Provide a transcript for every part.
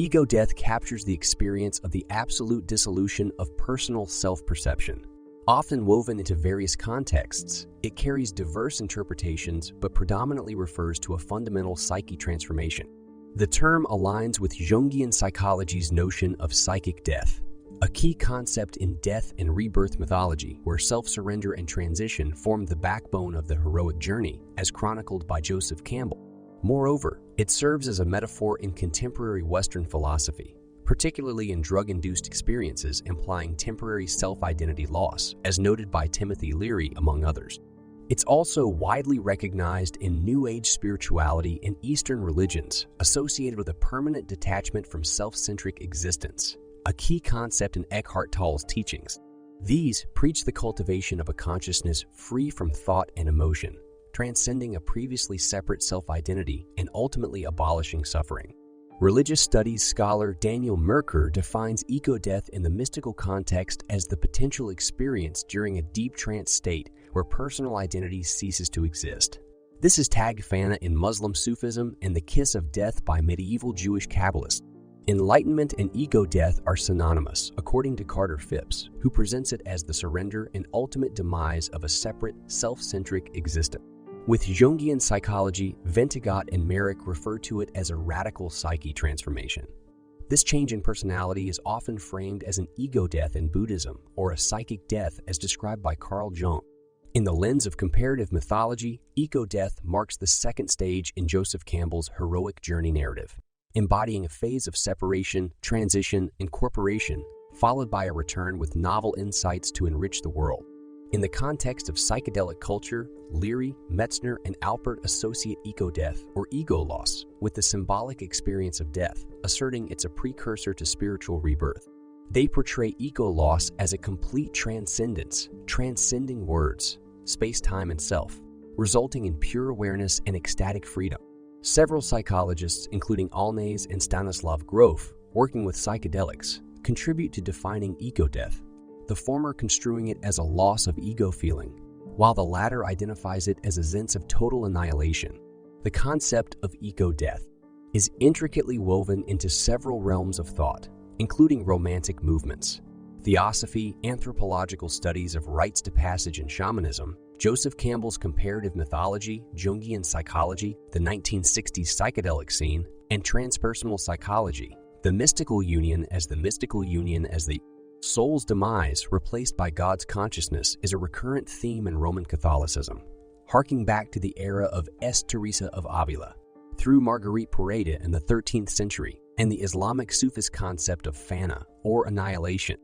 Ego death captures the experience of the absolute dissolution of personal self-perception. Often woven into various contexts, it carries diverse interpretations but predominantly refers to a fundamental psyche transformation. The term aligns with Jungian psychology's notion of psychic death, a key concept in death and rebirth mythology where self-surrender and transition form the backbone of the heroic journey, as chronicled by Joseph Campbell. Moreover, it serves as a metaphor in contemporary Western philosophy, particularly in drug-induced experiences implying temporary self-identity loss, as noted by Timothy Leary, among others. It's also widely recognized in New Age spirituality and Eastern religions, associated with a permanent detachment from self-centric existence, a key concept in Eckhart Tolle's teachings. These preach the cultivation of a consciousness free from thought and emotion, transcending a previously separate self-identity and ultimately abolishing suffering. Religious studies scholar Daniel Merker defines ego death in the mystical context as the potential experience during a deep trance state where personal identity ceases to exist. This is tagged fana in Muslim Sufism and the kiss of death by medieval Jewish Kabbalists. Enlightenment and ego death are synonymous, according to Carter Phipps, who presents it as the surrender and ultimate demise of a separate, self-centric existence. With Jungian psychology, Ventegat and Merrick refer to it as a radical psyche transformation. This change in personality is often framed as an ego death in Buddhism or a psychic death as described by Carl Jung. In the lens of comparative mythology, ego death marks the second stage in Joseph Campbell's heroic journey narrative, embodying a phase of separation, transition, incorporation, followed by a return with novel insights to enrich the world. In the context of psychedelic culture, Leary, Metzner, and Alpert associate ego death, or ego loss, with the symbolic experience of death, asserting it's a precursor to spiritual rebirth. They portray ego loss as a complete transcendence, transcending words, space-time, and self, resulting in pure awareness and ecstatic freedom. Several psychologists, including Alnase and Stanislav Grof, working with psychedelics, contribute to defining ego death, the former construing it as a loss of ego feeling, while the latter identifies it as a sense of total annihilation. The concept of ego death is intricately woven into several realms of thought, including romantic movements, theosophy, anthropological studies of rites to passage and shamanism, Joseph Campbell's comparative mythology, Jungian psychology, the 1960s psychedelic scene, and transpersonal psychology, the mystical union as the soul's demise replaced by God's consciousness is a recurrent theme in Roman Catholicism, harking back to the era of Teresa of Avila, through Marguerite Porete in the 13th century, and the Islamic Sufist concept of fana, or annihilation.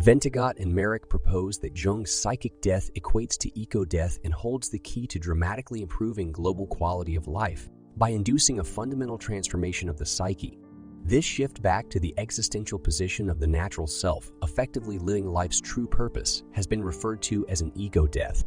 Ventegat and Merrick propose that Jung's psychic death equates to ego death and holds the key to dramatically improving global quality of life by inducing a fundamental transformation of the psyche. This shift back to the existential position of the natural self, effectively living life's true purpose, has been referred to as an ego death.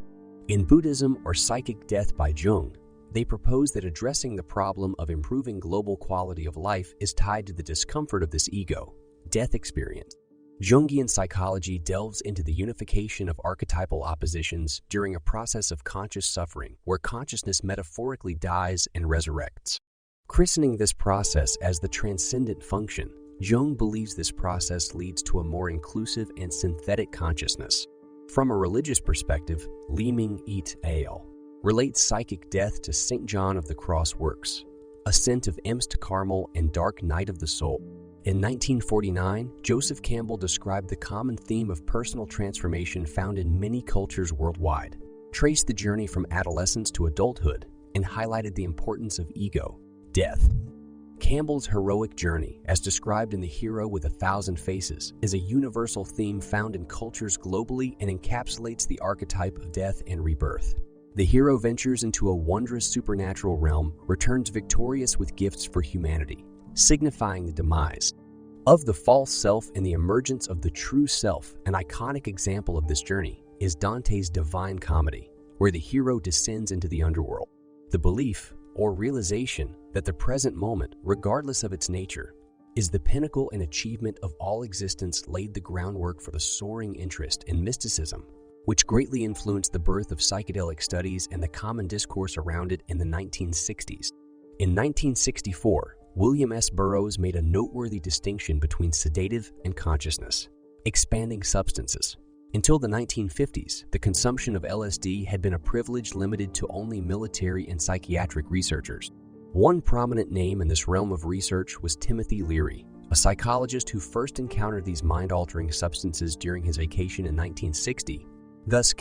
In Buddhism, or psychic death by Jung, they propose that addressing the problem of improving global quality of life is tied to the discomfort of this ego death experience. Jungian psychology delves into the unification of archetypal oppositions during a process of conscious suffering where consciousness metaphorically dies and resurrects. Christening this process as the transcendent function, Jung believes this process leads to a more inclusive and synthetic consciousness. From a religious perspective, Li-Ming et al. Relates psychic death to St. John of the Cross works, Ascent of Ems to Carmel and Dark Night of the Soul. In 1949, Joseph Campbell described the common theme of personal transformation found in many cultures worldwide, traced the journey from adolescence to adulthood, and highlighted the importance of ego death. Campbell's heroic journey, as described in The Hero with 1,000 Faces, is a universal theme found in cultures globally and encapsulates the archetype of death and rebirth. The hero ventures into a wondrous supernatural realm, returns victorious with gifts for humanity, signifying the demise of the false self and the emergence of the true self. An iconic example of this journey is Dante's Divine Comedy, where the hero descends into the underworld. The belief, or realization, that the present moment, regardless of its nature, is the pinnacle and achievement of all existence laid the groundwork for the soaring interest in mysticism, which greatly influenced the birth of psychedelic studies and the common discourse around it in the 1960s. In 1964, William S. Burroughs made a noteworthy distinction between sedative and consciousness, expanding substances. Until the 1950s, the consumption of LSD had been a privilege limited to only military and psychiatric researchers. One prominent name in this realm of research was Timothy Leary, a psychologist who first encountered these mind-altering substances during his vacation in 1960, thus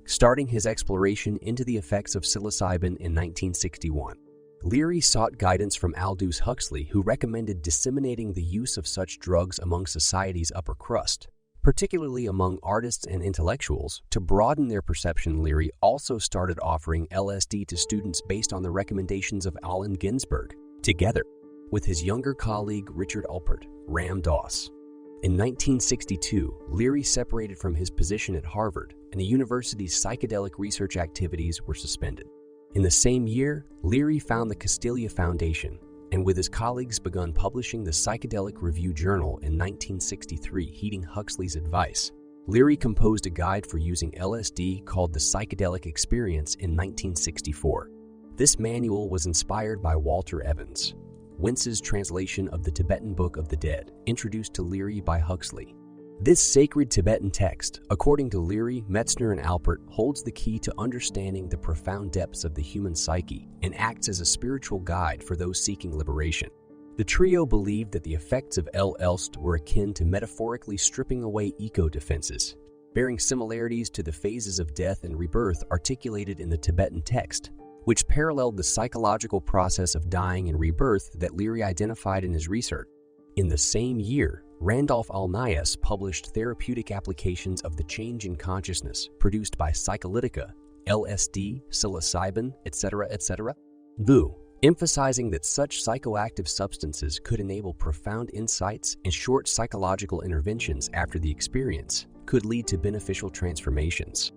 starting his exploration into the effects of psilocybin in 1961. Leary sought guidance from Aldous Huxley, who recommended disseminating the use of such drugs among society's upper crust, particularly among artists and intellectuals. To broaden their perception, Leary also started offering LSD to students based on the recommendations of Allen Ginsberg, together with his younger colleague Richard Alpert, Ram Dass. In 1962, Leary separated from his position at Harvard, and the university's psychedelic research activities were suspended. In the same year, Leary found the Castilia Foundation, and with his colleagues begun publishing the Psychedelic Review Journal in 1963, heeding Huxley's advice. Leary composed a guide for using LSD called the Psychedelic Experience in 1964. This manual was inspired by Walter Evans Wentz's translation of the Tibetan Book of the Dead, introduced to Leary by Huxley. This sacred Tibetan text, according to Leary, Metzner, and Alpert, holds the key to understanding the profound depths of the human psyche and acts as a spiritual guide for those seeking liberation. The trio believed that the effects of L-Elst were akin to metaphorically stripping away eco-defenses, bearing similarities to the phases of death and rebirth articulated in the Tibetan text, which paralleled the psychological process of dying and rebirth that Leary identified in his research. In the same year, Randolph Alnias published Therapeutic Applications of the Change in Consciousness produced by Psycholytica, LSD, psilocybin, etc., emphasizing that such psychoactive substances could enable profound insights and short psychological interventions after the experience could lead to beneficial transformations.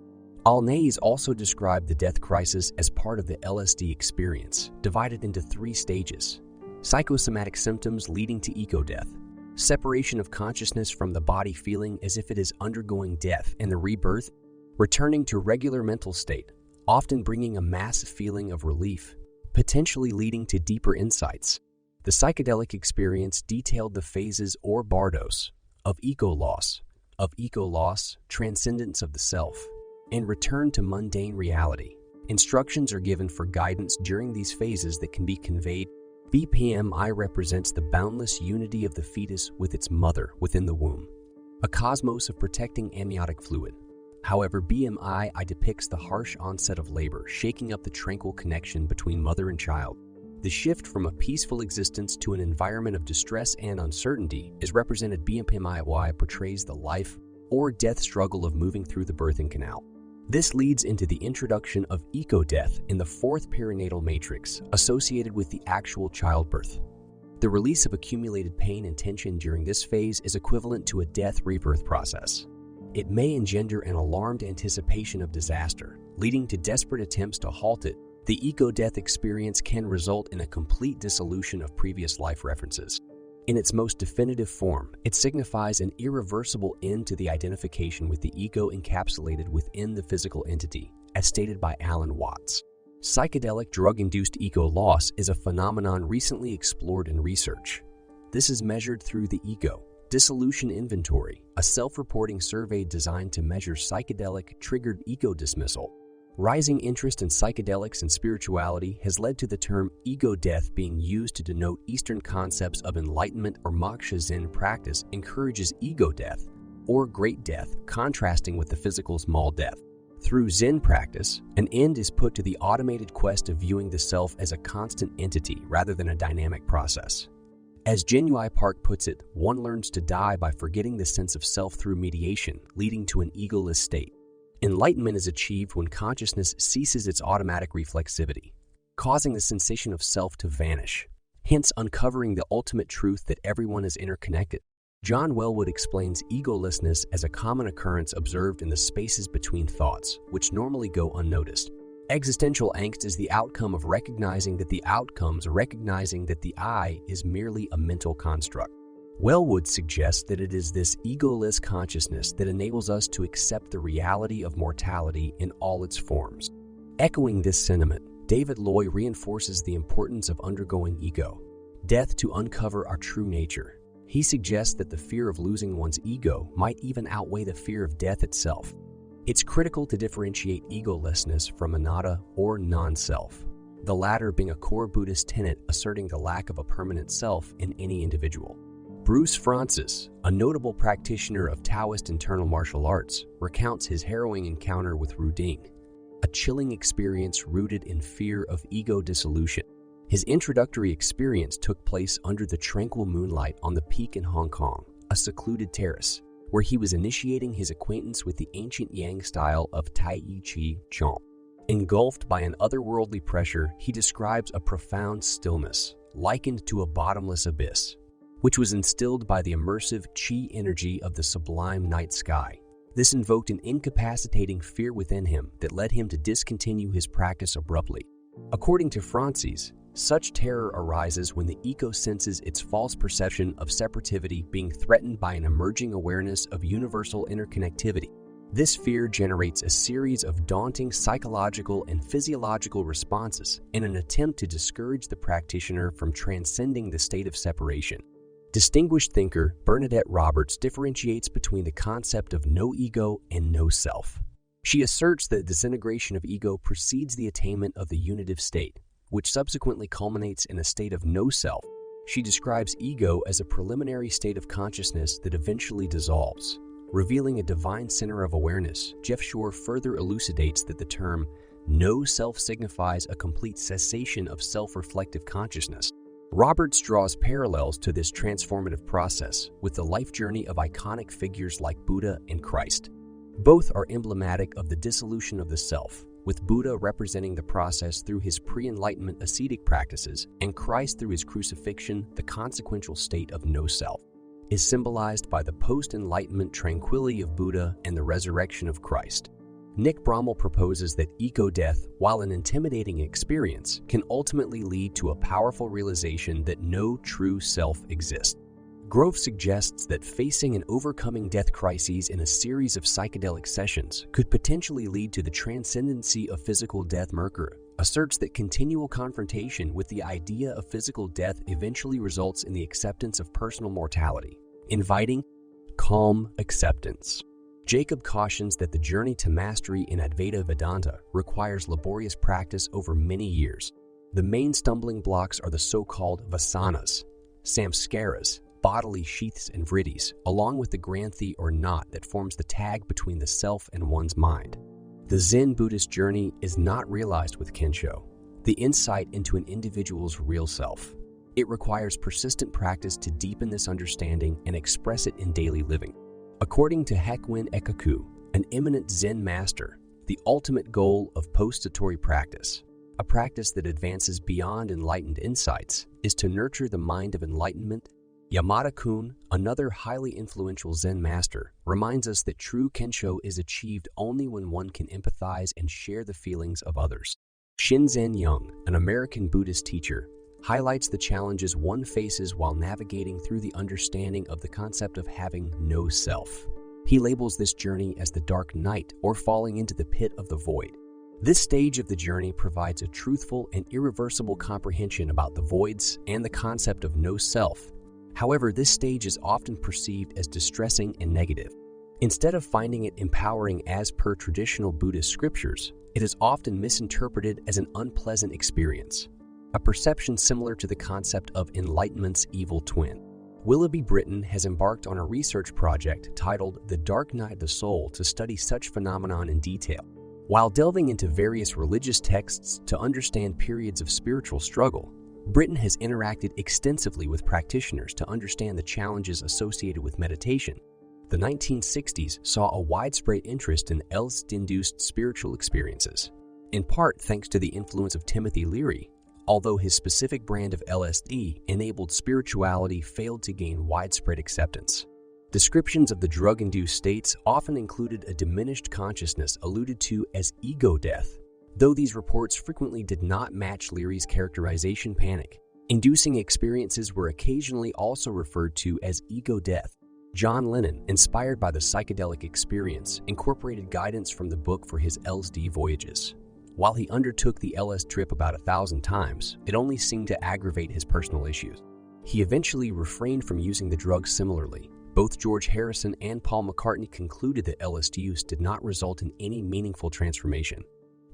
Alnias also described the death crisis as part of the LSD experience, divided into 3 stages: psychosomatic symptoms leading to eco-death, separation of consciousness from the body feeling as if it is undergoing death, and the rebirth, returning to regular mental state, often bringing a massive feeling of relief, potentially leading to deeper insights. The psychedelic experience detailed the phases or bardos of ego-loss, transcendence of the self, and return to mundane reality. Instructions are given for guidance during these phases that can be conveyed. BPMI represents the boundless unity of the fetus with its mother within the womb, a cosmos of protecting amniotic fluid. However, BMI depicts the harsh onset of labor, shaking up the tranquil connection between mother and child. The shift from a peaceful existence to an environment of distress and uncertainty is represented. BPMI portrays the life or death struggle of moving through the birthing canal. This leads into the introduction of eco-death in the 4th perinatal matrix, associated with the actual childbirth. The release of accumulated pain and tension during this phase is equivalent to a death-rebirth process. It may engender an alarmed anticipation of disaster, leading to desperate attempts to halt it. The eco-death experience can result in a complete dissolution of previous life references. In its most definitive form, it signifies an irreversible end to the identification with the ego encapsulated within the physical entity, as stated by Alan Watts. Psychedelic drug-induced ego-loss is a phenomenon recently explored in research. This is measured through the Ego Dissolution Inventory, a self-reporting survey designed to measure psychedelic-triggered ego dismissal. Rising interest in psychedelics and spirituality has led to the term ego death being used to denote Eastern concepts of enlightenment or moksha. Zen practice encourages ego death, or great death, contrasting with the physical small death. Through Zen practice, an end is put to the automated quest of viewing the self as a constant entity rather than a dynamic process. As Genuine Park puts it, one learns to die by forgetting the sense of self through mediation, leading to an egoless state. Enlightenment is achieved when consciousness ceases its automatic reflexivity, causing the sensation of self to vanish, hence uncovering the ultimate truth that everyone is interconnected. John Wellwood explains egolessness as a common occurrence observed in the spaces between thoughts, which normally go unnoticed. Existential angst is the outcome of recognizing that the I is merely a mental construct. Wellwood suggests that it is this egoless consciousness that enables us to accept the reality of mortality in all its forms. Echoing this sentiment, David Loy reinforces the importance of undergoing ego death to uncover our true nature. He suggests that the fear of losing one's ego might even outweigh the fear of death itself. It's critical to differentiate egolessness from anatta or non-self, the latter being a core Buddhist tenet asserting the lack of a permanent self in any individual. Bruce Francis, a notable practitioner of Taoist internal martial arts, recounts his harrowing encounter with Ruding, a chilling experience rooted in fear of ego dissolution. His introductory experience took place under the tranquil moonlight on the peak in Hong Kong, a secluded terrace, where he was initiating his acquaintance with the ancient Yang style of Tai Chi Chuan. Engulfed by an otherworldly pressure, he describes a profound stillness, likened to a bottomless abyss, which was instilled by the immersive Qi energy of the sublime night sky. This invoked an incapacitating fear within him that led him to discontinue his practice abruptly. According to Francis, such terror arises when the ego senses its false perception of separativity being threatened by an emerging awareness of universal interconnectivity. This fear generates a series of daunting psychological and physiological responses in an attempt to discourage the practitioner from transcending the state of separation. Distinguished thinker Bernadette Roberts differentiates between the concept of no ego and no self. She asserts that disintegration of ego precedes the attainment of the unitive state, which subsequently culminates in a state of no self. She describes ego as a preliminary state of consciousness that eventually dissolves, revealing a divine center of awareness. Jeff Shore further elucidates that the term no self signifies a complete cessation of self-reflective consciousness. Roberts draws parallels to this transformative process with the life journey of iconic figures like Buddha and Christ. Both are emblematic of the dissolution of the self, with Buddha representing the process through his pre-enlightenment ascetic practices and Christ through his crucifixion. The consequential state of no self is symbolized by the post-enlightenment tranquility of Buddha and the resurrection of Christ. Nick Brommel proposes that ego death, while an intimidating experience, can ultimately lead to a powerful realization that no true self exists. Grove suggests that facing and overcoming death crises in a series of psychedelic sessions could potentially lead to the transcendency of physical death. Merker asserts that continual confrontation with the idea of physical death eventually results in the acceptance of personal mortality, inviting calm acceptance. Jacob cautions that the journey to mastery in Advaita Vedanta requires laborious practice over many years. The main stumbling blocks are the so-called vasanas, samskaras, bodily sheaths and vriddis, along with the granthi or knot that forms the tag between the self and one's mind. The Zen Buddhist journey is not realized with Kensho, the insight into an individual's real self. It requires persistent practice to deepen this understanding and express it in daily living. According to Hekwin Ekaku, an eminent Zen master, the ultimate goal of post-satori practice, a practice that advances beyond enlightened insights, is to nurture the mind of enlightenment. Yamada Kun, another highly influential Zen master, reminds us that true Kensho is achieved only when one can empathize and share the feelings of others. Shinzen Young, an American Buddhist teacher, highlights the challenges one faces while navigating through the understanding of the concept of having no self. He labels this journey as the dark night or falling into the pit of the void. This stage of the journey provides a truthful and irreversible comprehension about the voids and the concept of no self. However, this stage is often perceived as distressing and negative. Instead of finding it empowering as per traditional Buddhist scriptures, it is often misinterpreted as an unpleasant experience, a perception similar to the concept of enlightenment's evil twin. Willoughby Britton has embarked on a research project titled The Dark Night of the Soul to study such phenomenon in detail. While delving into various religious texts to understand periods of spiritual struggle, Britton has interacted extensively with practitioners to understand the challenges associated with meditation. The 1960s saw a widespread interest in LSD-induced spiritual experiences, in part thanks to the influence of Timothy Leary. Although his specific brand of LSD-enabled spirituality failed to gain widespread acceptance. Descriptions of the drug-induced states often included a diminished consciousness alluded to as ego death, though these reports frequently did not match Leary's characterization. Panic-inducing experiences were occasionally also referred to as ego death. John Lennon, inspired by the psychedelic experience, incorporated guidance from the book for his LSD voyages. While he undertook the LS trip about 1,000 times, it only seemed to aggravate his personal issues. He eventually refrained from using the drug similarly. Both George Harrison and Paul McCartney concluded that LSD use did not result in any meaningful transformation.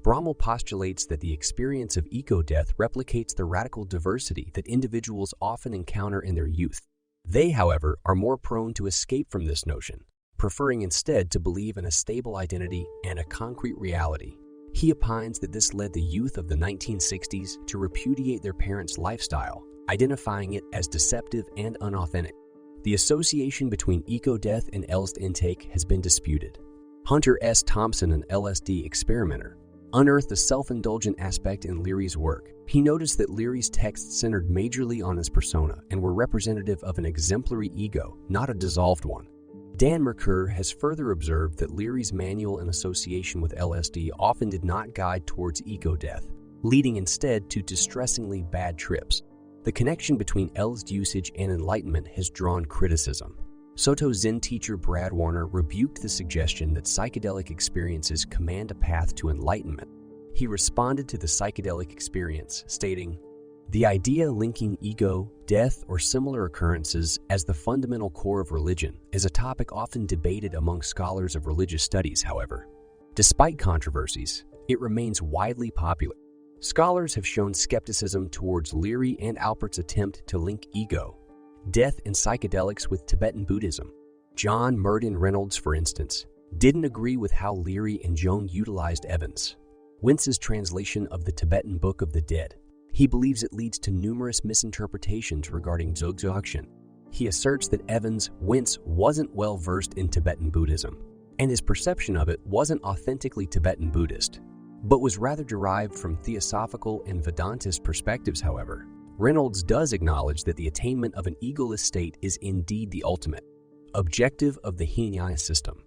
Bramall postulates that the experience of eco-death replicates the radical diversity that individuals often encounter in their youth. They, however, are more prone to escape from this notion, preferring instead to believe in a stable identity and a concrete reality. He opines that this led the youth of the 1960s to repudiate their parents' lifestyle, identifying it as deceptive and unauthentic. The association between eco-death and LSD intake has been disputed. Hunter S. Thompson, an LSD experimenter, unearthed a self-indulgent aspect in Leary's work. He noticed that Leary's texts centered majorly on his persona and were representative of an exemplary ego, not a dissolved one. Dan Merkur has further observed that Leary's manual in association with LSD often did not guide towards eco-death, leading instead to distressingly bad trips. The connection between LSD usage and enlightenment has drawn criticism. Soto Zen teacher Brad Warner rebuked the suggestion that psychedelic experiences command a path to enlightenment. He responded to the psychedelic experience, stating, "The idea linking ego, death, or similar occurrences as the fundamental core of religion is a topic often debated among scholars of religious studies, however. Despite controversies, it remains widely popular. Scholars have shown skepticism towards Leary and Alpert's attempt to link ego, death, and psychedelics with Tibetan Buddhism. John Murden Reynolds, for instance, didn't agree with how Leary and Joan utilized Evans, Wentz's translation of the Tibetan Book of the Dead. He believes it leads to numerous misinterpretations regarding Dzogchen. He asserts that Evans, Wentz wasn't well versed in Tibetan Buddhism, and his perception of it wasn't authentically Tibetan Buddhist, but was rather derived from Theosophical and Vedantist perspectives. However, Reynolds does acknowledge that the attainment of an egoless state is indeed the ultimate objective of the Hinayana system.